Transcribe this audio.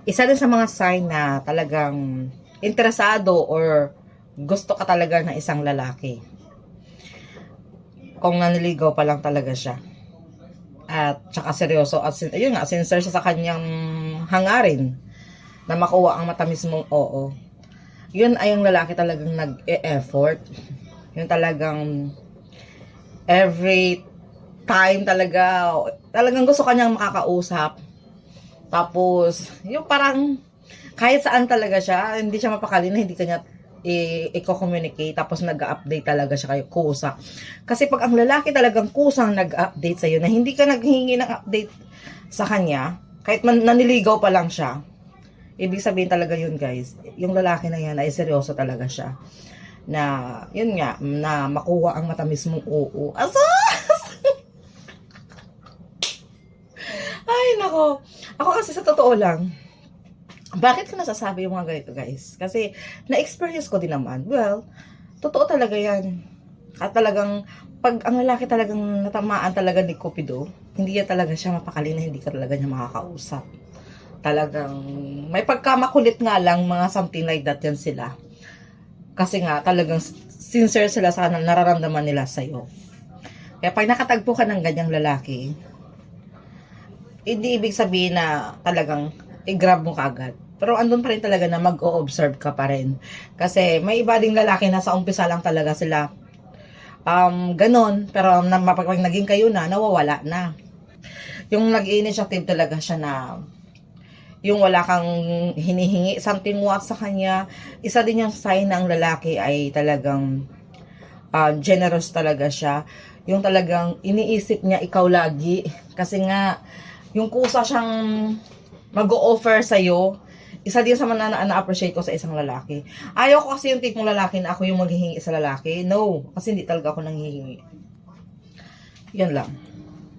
Isa din sa mga sign na talagang interesado or gusto ka talaga ng isang lalaki. Kung naniligaw pa lang talaga siya. At tsaka seryoso. At yun nga, sincere siya sa kanyang hangarin na makuha ang matamis mong oo. Yun ay yung lalaki talagang nag-e-effort. Yun talagang every time talagang gusto kanyang makakausap. Tapos, yung parang kahit saan talaga siya, hindi siya mapakali na hindi kanya i-communicate, tapos nag-update talaga siya kayo kusa. Kasi pag ang lalaki talagang kusang nag-update sa'yo, na hindi ka naghihingi ng update sa kanya, kahit man naniligaw pa lang siya, ibig sabihin talaga yun guys, yung lalaki na yan ay seryoso talaga siya. Na, yun nga, na makuha ang matamis mong oo. Ay, nako. Ako kasi sa totoo lang, bakit ko nasasabi yung mga ganito guys? Kasi na-experience ko din naman. Well, totoo talaga yan. At talagang, pag ang lalaki talagang natamaan talaga ni Cupido, hindi yan talaga siya mapakali na hindi ka talaga niya makakausap. Talagang, may pagkamakulit nga lang, mga something like that yan sila. Kasi nga, talagang sincere sila sa nararamdaman nila sa'yo. Kaya pag nakatagpo ka ng ganyang lalaki, hindi ibig sabihin na talagang i-grab mo kagad. Pero andun pa rin talaga na mag-o-observe ka pa rin. Kasi may iba ding lalaki na sa umpisa lang talaga sila ganon. Pero pag naging kayo na, nawawala na. Yung nag-initiative talaga siya na yung wala kang hinihingi something what sa kanya. Isa din yung sign na ang lalaki ay talagang generous talaga siya. Yung talagang iniisip niya ikaw lagi. Kasi nga, yung kusa siyang mag-o-offer sa'yo, isa din sa mga na-appreciate ko sa isang lalaki. Ayaw ko kasi yung tipong lalaki na ako yung maghihingi sa lalaki. No, kasi hindi talaga ako nanghihingi. Yan lang.